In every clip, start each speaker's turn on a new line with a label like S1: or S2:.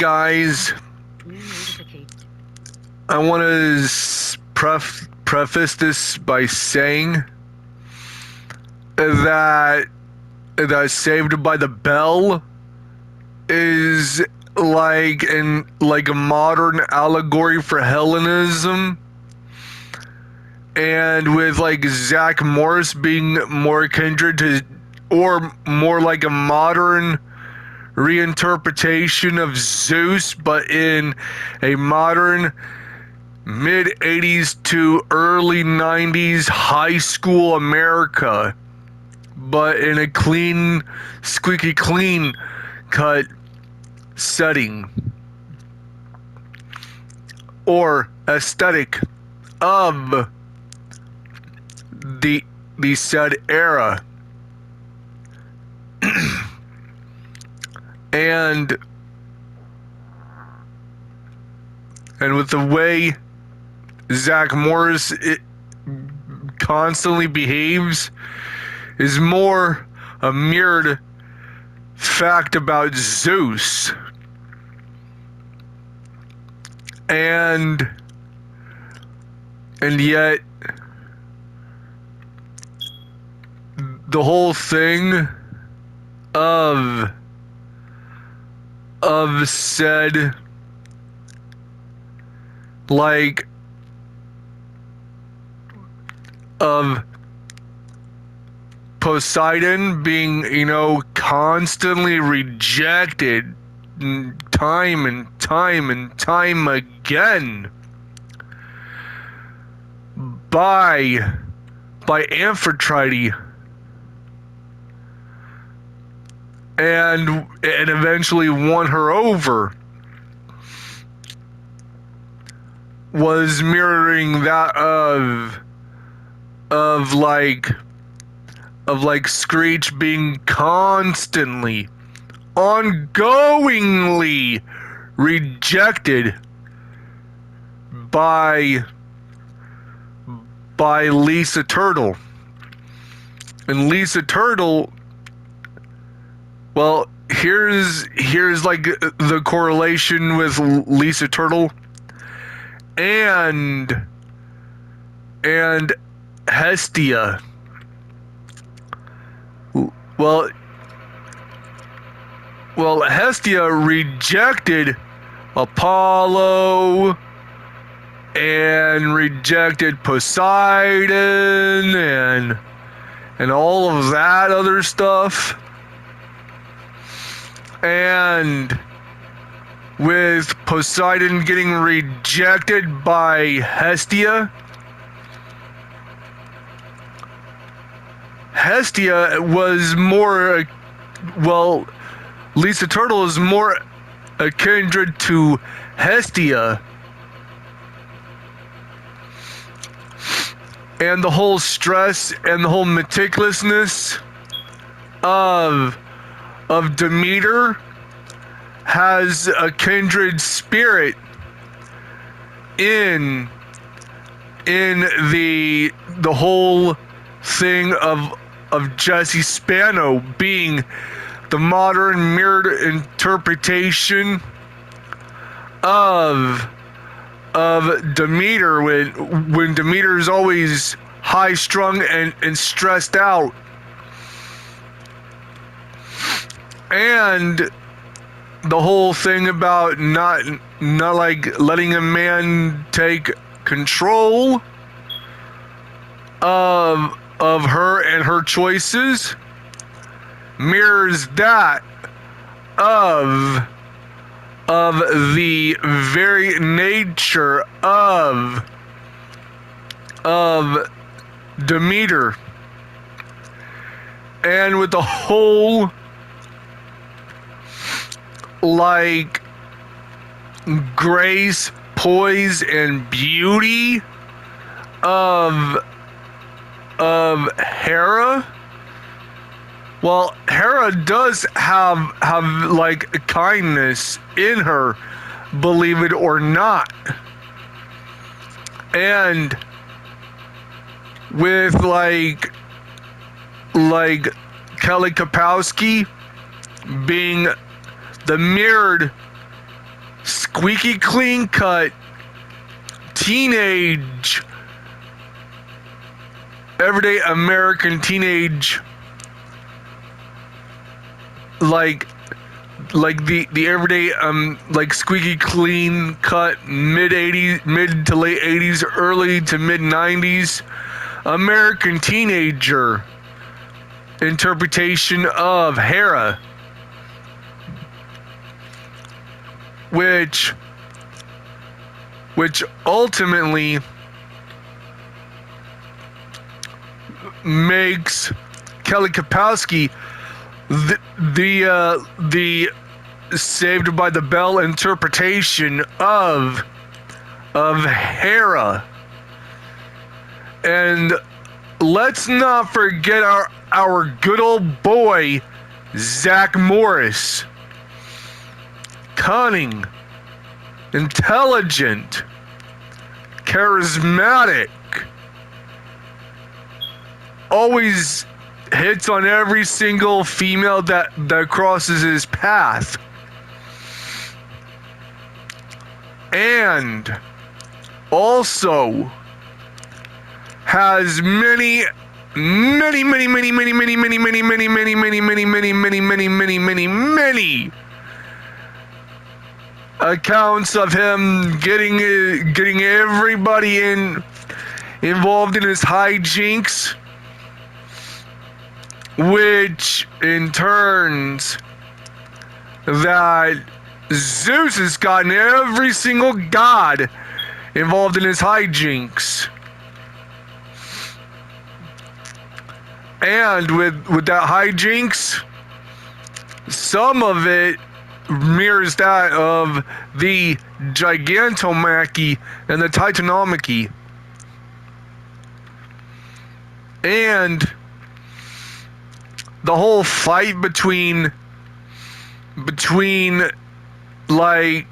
S1: guys, I want to preface this by saying that Saved by the Bell is like a modern allegory for Hellenism, and with like Zach Morris being more kindred to, or more like a modern reinterpretation of Zeus, but in a modern mid 80s to early 90s high school America, but in a clean, squeaky clean cut setting or aesthetic of the said era. and with the way Zach Morris constantly behaves is more a mirrored fact about Zeus. And yet the whole thing of said like of Poseidon being, constantly rejected time and time again by Amphitrite, and eventually won her over, was mirroring that of Screech being constantly, ongoingly rejected by Lisa Turtle. And Lisa Turtle, well, here's like the correlation with Lisa Turtle and Hestia. Well, Hestia rejected Apollo and rejected Poseidon and all of that other stuff. And with Poseidon getting rejected by Hestia was more, Lisa Turtle is more a kindred to Hestia. And the whole stress and the whole meticulousness of Demeter has a kindred spirit in the whole thing of Jesse Spano being the modern mirrored interpretation of Demeter, when Demeter is always high strung and stressed out, and the whole thing about not like letting a man take control of her and her choices mirrors that of the very nature of Demeter. And with the whole like grace, poise, and beauty of Hera. Well, Hera does have like kindness in her, believe it or not. And with like Kelly Kapowski being the mirrored squeaky clean cut teenage, everyday American teenage, like the everyday like squeaky clean cut mid to late 80s, early to mid 90s American teenager interpretation of Hera, which ultimately makes Kelly Kapowski the Saved by the Bell interpretation of Hera. And let's not forget our good old boy Zach Morris. Cunning, intelligent, charismatic, always hits on every single female that crosses his path. And also has many accounts of him getting everybody involved in his hijinks, which in turns that Zeus has gotten every single god involved in his hijinks. And with that hijinks, some of it mirrors that of the Gigantomachy and the Titanomachy. And the whole fight between like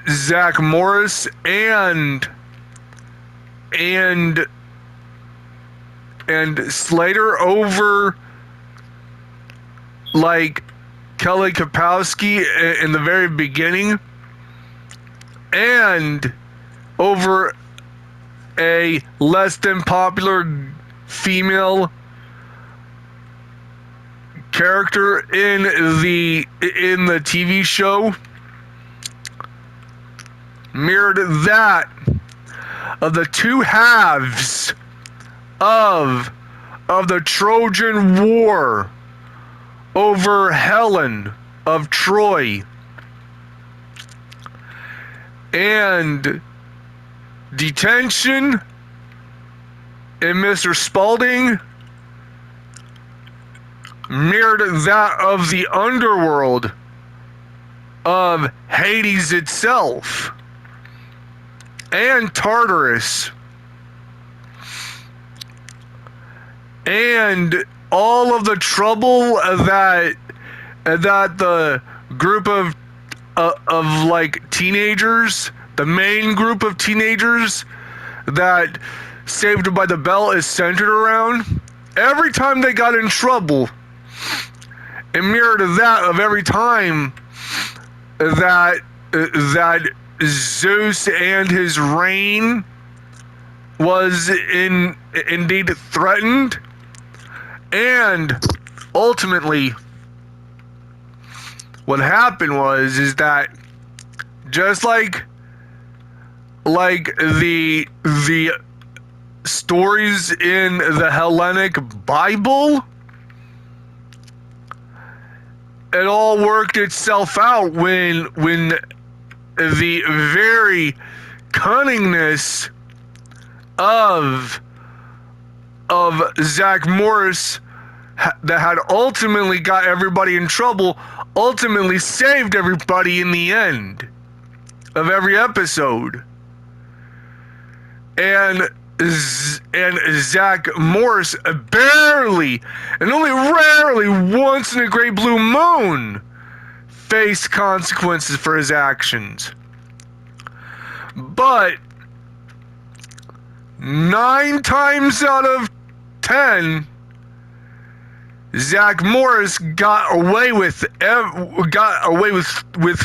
S1: Zach Morris and Slater over like Kelly Kapowski in the very beginning, and over a less than popular female character in the TV show, mirrored that of the two halves of the Trojan War over Helen of Troy. And detention and Mr. Spaulding mirrored that of the underworld of Hades itself and Tartarus. And all of the trouble that the group of like teenagers, the main group of teenagers that Saved by the Bell is centered around, every time they got in trouble, it mirrored that of every time that Zeus and his reign was indeed threatened. And ultimately, what happened is that just like the stories in the Hellenic Bible, it all worked itself out when the very cunningness of Zach Morris that had ultimately got everybody in trouble, ultimately saved everybody in the end of every episode. And Zach Morris barely, and only rarely once in a great blue moon, faced consequences for his actions. But 9 times out of 10, Zach Morris got away with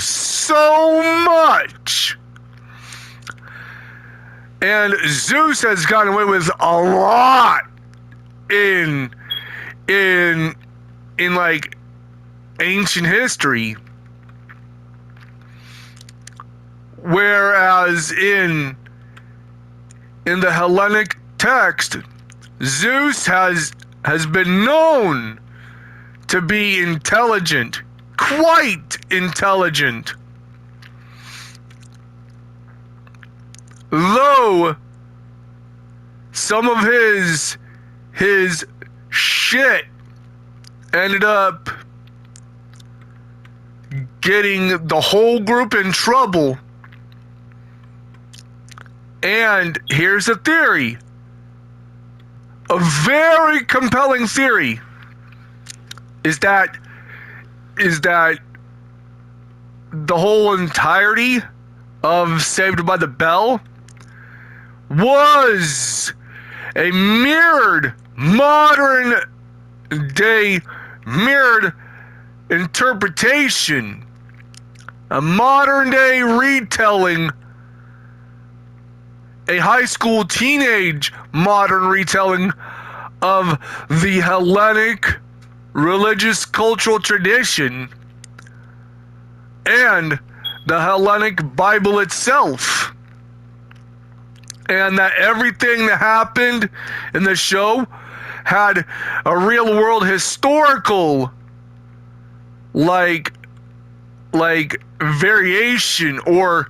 S1: so much, and Zeus has gotten away with a lot in like ancient history, whereas in the Hellenic text, Zeus has been known to be intelligent, quite intelligent. Though some of his shit ended up getting the whole group in trouble. And here's a theory. A very compelling theory is that the whole entirety of Saved by the Bell was a modern day mirrored interpretation, a modern day retelling, a high school teenage modern retelling of the Hellenic religious cultural tradition and the Hellenic Bible itself. And that everything that happened in the show had a real world historical like variation or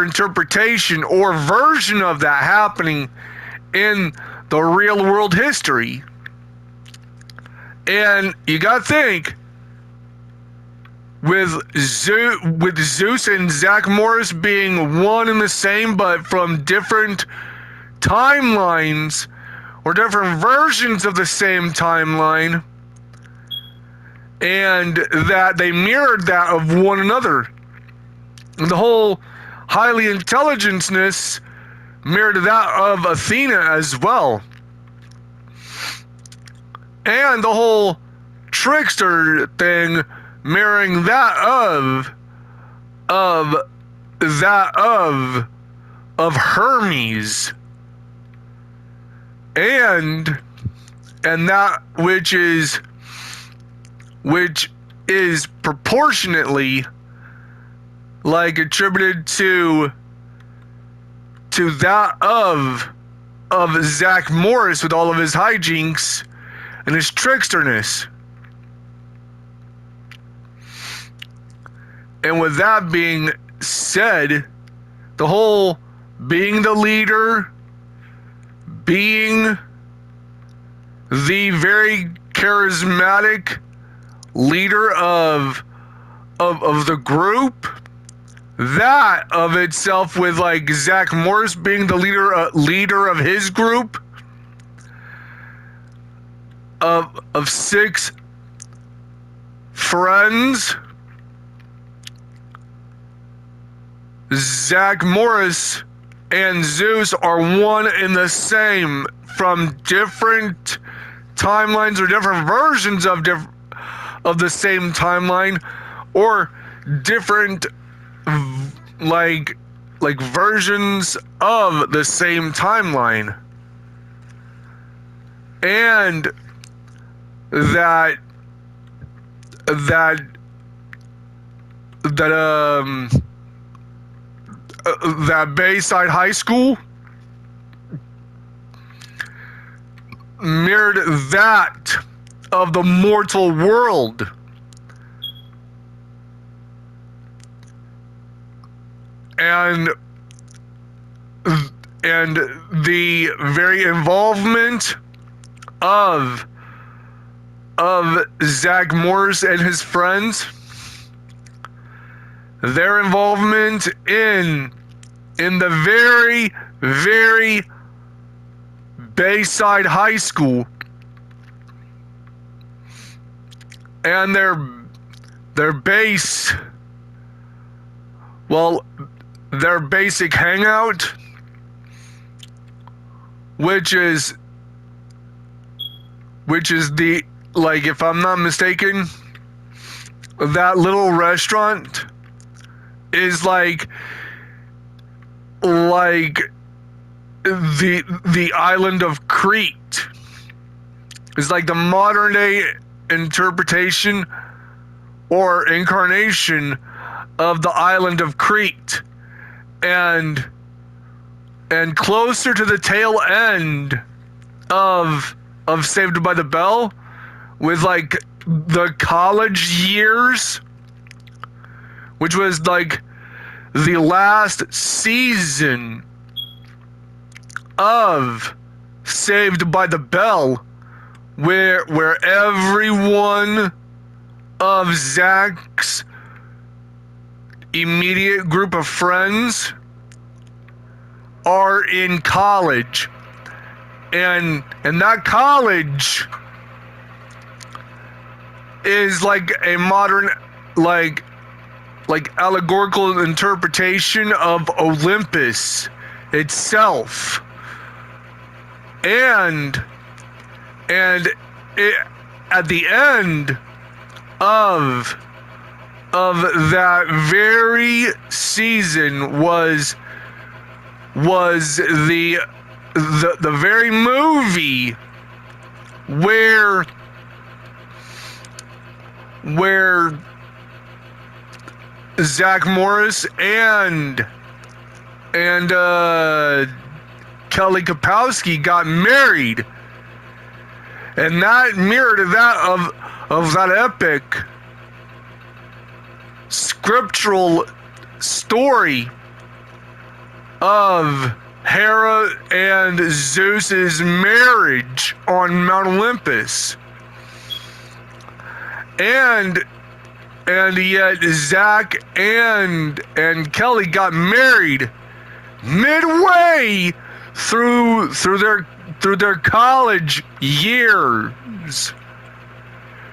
S1: interpretation or version of that happening in the real world history. And you gotta think, with Zeus and Zach Morris being one and the same but from different timelines or different versions of the same timeline, and that they mirrored that of one another. And the whole highly intelligentness mirrored that of Athena as well. And the whole trickster thing mirroring that of Hermes. And that which is proportionately like attributed to that of Zach Morris with all of his hijinks and his tricksterness. And with that being said, the whole being the leader, being the very charismatic leader of the group, that of itself, with like Zach Morris being the leader of his group of 6 friends. Zach Morris and Zeus are one and the same from different timelines or different versions of the same timeline, or different like versions of the same timeline. And that Bayside High School mirrored that of the mortal world. And the very involvement of Zach Morris and his friends, their involvement in the very, very Bayside High School, and their basic hangout, which is the like if I'm not mistaken, that little restaurant is like the island of Crete. It's like the modern day interpretation or incarnation of the island of Crete. And closer to the tail end of Saved by the Bell, with like the college years, which was like the last season of Saved by the Bell, where every one of Zach's immediate group of friends are in college, and that college is like a modern like allegorical interpretation of Olympus itself, and it, at the end of that very season was the very movie where Zach Morris and Kelly Kapowski got married, and that mirrored that of that epic scriptural story of Hera and Zeus's marriage on Mount Olympus. And yet Zach and Kelly got married midway through their college years.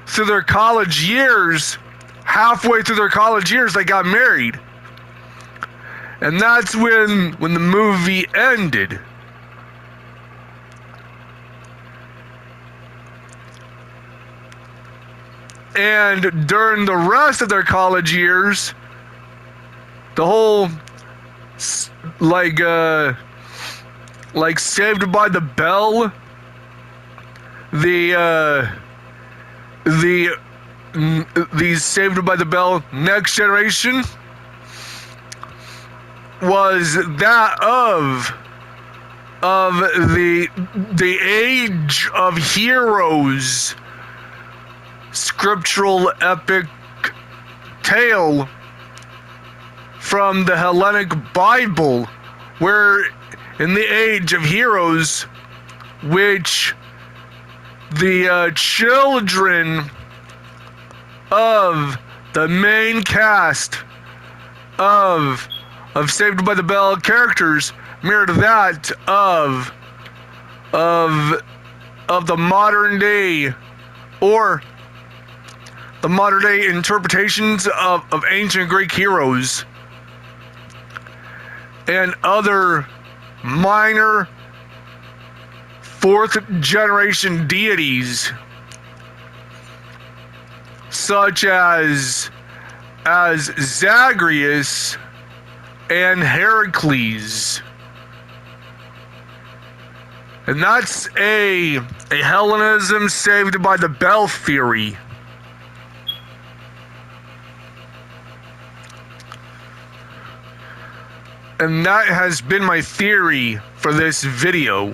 S1: Through their college years, halfway through their college years, they got married. And that's when the movie ended. And during the rest of their college years, the whole like Saved by the Bell, the Saved by the Bell Next Generation was that of the Age of Heroes scriptural epic tale from the Hellenic Bible, where in the Age of Heroes, which the children of the main cast of Saved by the Bell characters mirrored that of the modern day, or the modern day interpretations of ancient Greek heroes and other minor fourth generation deities, such as Zagreus and Heracles. And that's a Hellenism Saved by the Bell theory. And that has been my theory for this video.